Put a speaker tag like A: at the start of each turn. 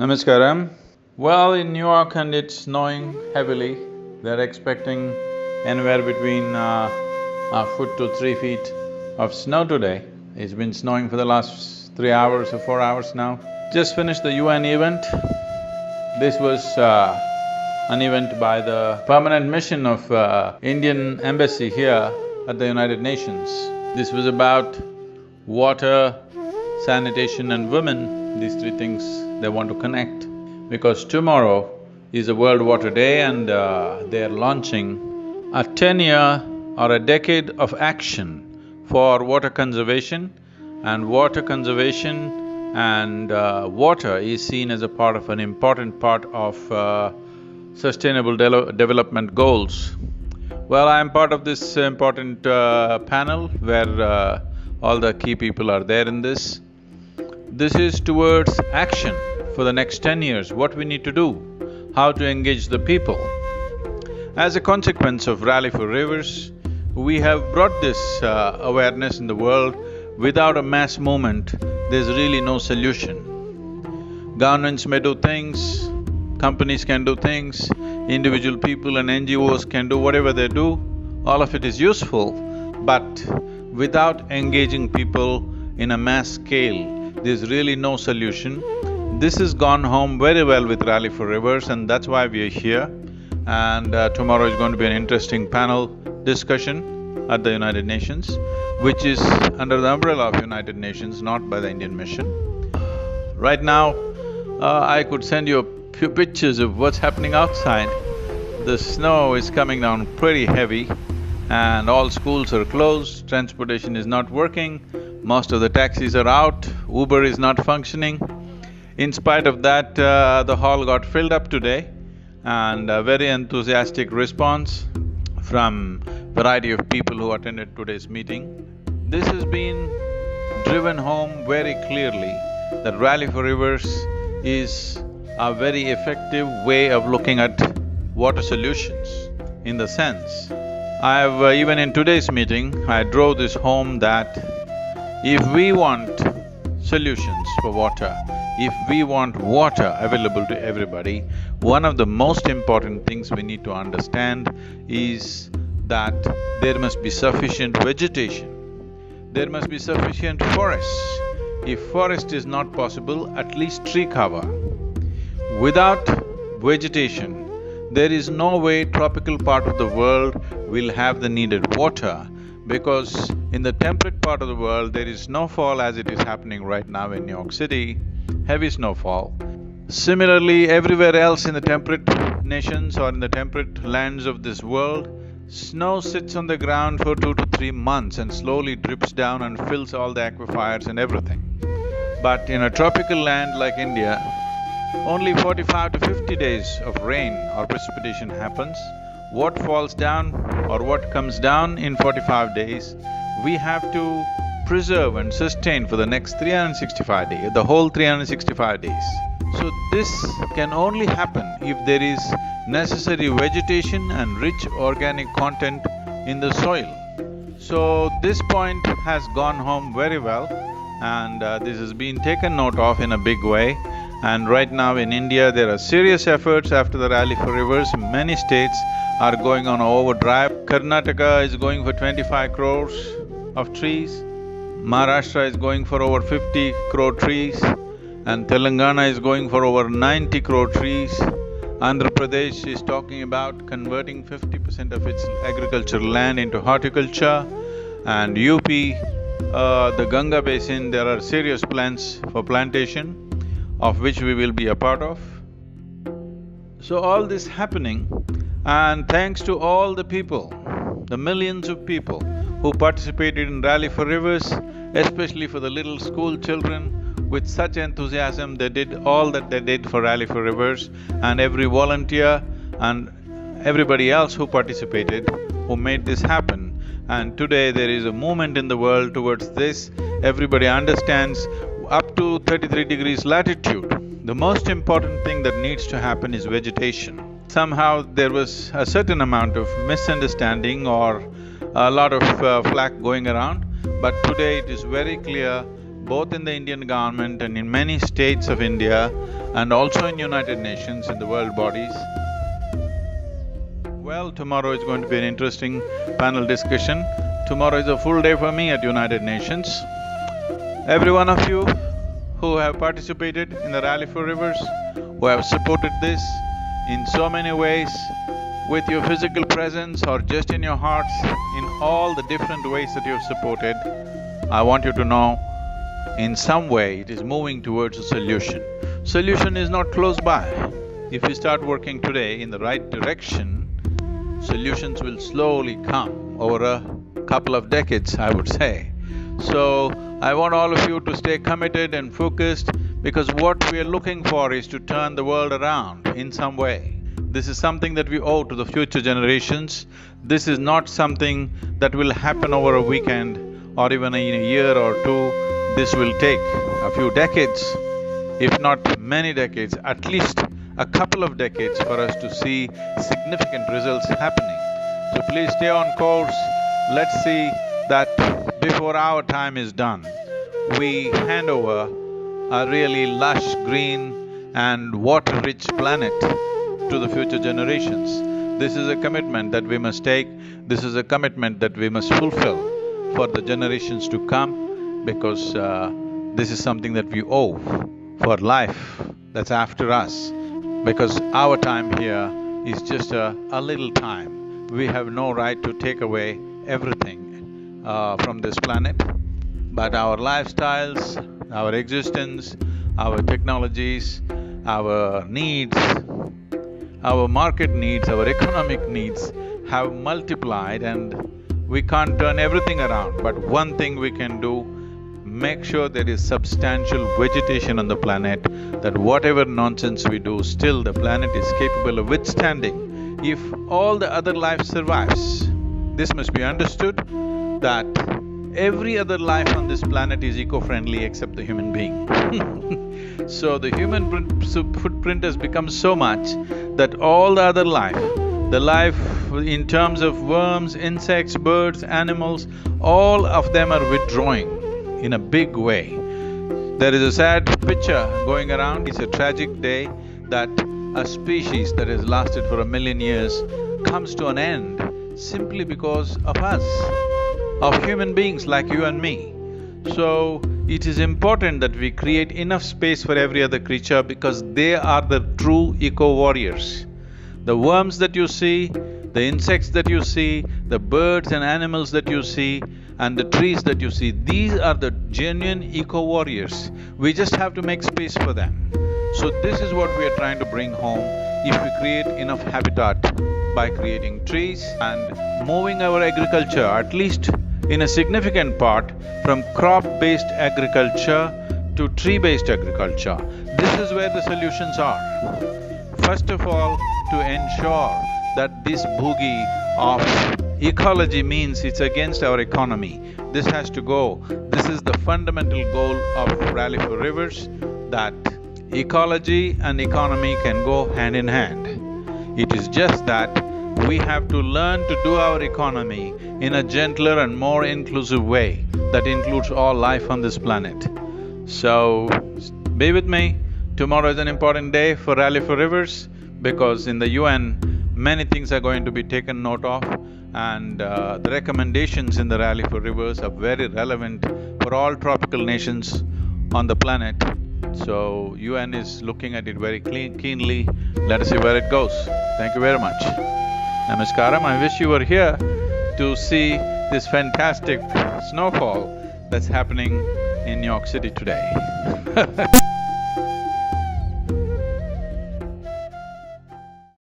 A: Namaskaram. Well, in New York and it's snowing heavily. They're expecting anywhere between a foot to 3 feet of snow today. It's been snowing for the last 3 hours or 4 hours now. Just finished the UN event. This was an event by the permanent mission of Indian embassy here at the United Nations. This was about water, sanitation and women, these three things they want to connect. Because tomorrow is a World Water Day and they are launching a 10-year or a decade of action for water conservation, and water conservation and water is seen as a part of an important part of sustainable development goals. Well, I am part of this important panel where all the key people are there in this. This is towards action for the next 10 years, what we need to do, how to engage the people. As a consequence of Rally for Rivers, we have brought this awareness in the world. Without a mass movement, there's really no solution. Governments may do things, companies can do things, individual people and NGOs can do whatever they do, all of it is useful, but without engaging people in a mass scale, there's really no solution. This has gone home very well with Rally for Rivers and that's why we are here. And tomorrow is going to be an interesting panel discussion at the United Nations, which is under the umbrella of United Nations, not by the Indian mission. Right now, I could send you a few pictures of what's happening outside. The snow is coming down pretty heavy and all schools are closed, transportation is not working, most of the taxis are out, Uber is not functioning. In spite of that, the hall got filled up today and a very enthusiastic response from variety of people who attended today's meeting. This has been driven home very clearly that Rally for Rivers is a very effective way of looking at water solutions. In the sense, even in today's meeting, I drove this home that if we want solutions for water, if we want water available to everybody, one of the most important things we need to understand is that there must be sufficient vegetation, there must be sufficient forests. If forest is not possible, at least tree cover. Without vegetation, there is no way tropical part of the world will have the needed water, because in the temperate part of the world, there is snowfall as it is happening right now in New York City, heavy snowfall. Similarly, everywhere else in the temperate nations or in the temperate lands of this world, snow sits on the ground for 2 to 3 months and slowly drips down and fills all the aquifers and everything. But in a tropical land like India, only 45 to 50 days of rain or precipitation happens. What falls down or what comes down in 45 days, we have to preserve and sustain for the next 365 days, the whole 365 days. So this can only happen if there is necessary vegetation and rich organic content in the soil. So this point has gone home very well and this has been taken note of in a big way. And right now in India, there are serious efforts after the Rally for Rivers. Many states are going on overdrive. Karnataka is going for 25 crores of trees, Maharashtra is going for over 50 crore trees, and Telangana is going for over 90 crore trees. Andhra Pradesh is talking about converting 50% of its agricultural land into horticulture, and UP, the Ganga basin, there are serious plans for plantation, of which we will be a part of. So all this happening, and thanks to all the people, the millions of people who participated in Rally for Rivers, especially for the little school children, with such enthusiasm they did all that they did for Rally for Rivers, and every volunteer and everybody else who participated, who made this happen. And today there is a movement in the world towards this. Everybody understands up to 33 degrees latitude, the most important thing that needs to happen is vegetation. Somehow there was a certain amount of misunderstanding or a lot of flack going around, but today it is very clear both in the Indian government and in many states of India and also in United Nations, in the world bodies. Well, tomorrow is going to be an interesting panel discussion. Tomorrow is a full day for me at United Nations. Every one of you who have participated in the Rally for Rivers, who have supported this in so many ways, with your physical presence or just in your hearts, in all the different ways that you have supported, I want you to know, in some way it is moving towards a solution. Solution is not close by. If you start working today in the right direction, solutions will slowly come over a couple of decades, I would say. So, I want all of you to stay committed and focused, because what we are looking for is to turn the world around in some way. This is something that we owe to the future generations. This is not something that will happen over a weekend or even in a year or two. This will take a few decades, if not many decades, at least a couple of decades for us to see significant results happening. So please stay on course. Let's see that before our time is done, we hand over a really lush, green and water-rich planet to the future generations. This is a commitment that we must take, this is a commitment that we must fulfill for the generations to come, because this is something that we owe for life that's after us, because our time here is just a little time. We have no right to take away everything from this planet, but our lifestyles, our existence, our technologies, our needs, our market needs, our economic needs have multiplied, and we can't turn everything around. But one thing we can do, make sure there is substantial vegetation on the planet, that whatever nonsense we do, still the planet is capable of withstanding if all the other life survives. This must be understood, that every other life on this planet is eco-friendly except the human being. So the human footprint has become so much that all the other life, the life in terms of worms, insects, birds, animals, all of them are withdrawing in a big way. There is a sad picture going around, it's a tragic day that a species that has lasted for 1,000,000 years comes to an end simply because of us, of human beings like you and me. So, it is important that we create enough space for every other creature, because they are the true eco-warriors. The worms that you see, the insects that you see, the birds and animals that you see, and the trees that you see, these are the genuine eco-warriors. We just have to make space for them. So this is what we are trying to bring home if we create enough habitat by creating trees and moving our agriculture, at least in a significant part, from crop-based agriculture to tree-based agriculture. This is where the solutions are. First of all, to ensure that this boogie of ecology means it's against our economy. This has to go. This is the fundamental goal of Rally for Rivers, that ecology and economy can go hand in hand. It is just that we have to learn to do our economy in a gentler and more inclusive way that includes all life on this planet. So, be with me. Tomorrow is an important day for Rally for Rivers, because in the UN, many things are going to be taken note of, and the recommendations in the Rally for Rivers are very relevant for all tropical nations on the planet. So, UN is looking at it very keenly. Let us see where it goes. Thank you very much. Namaskaram. I wish you were here to see this fantastic snowfall that's happening in New York City today.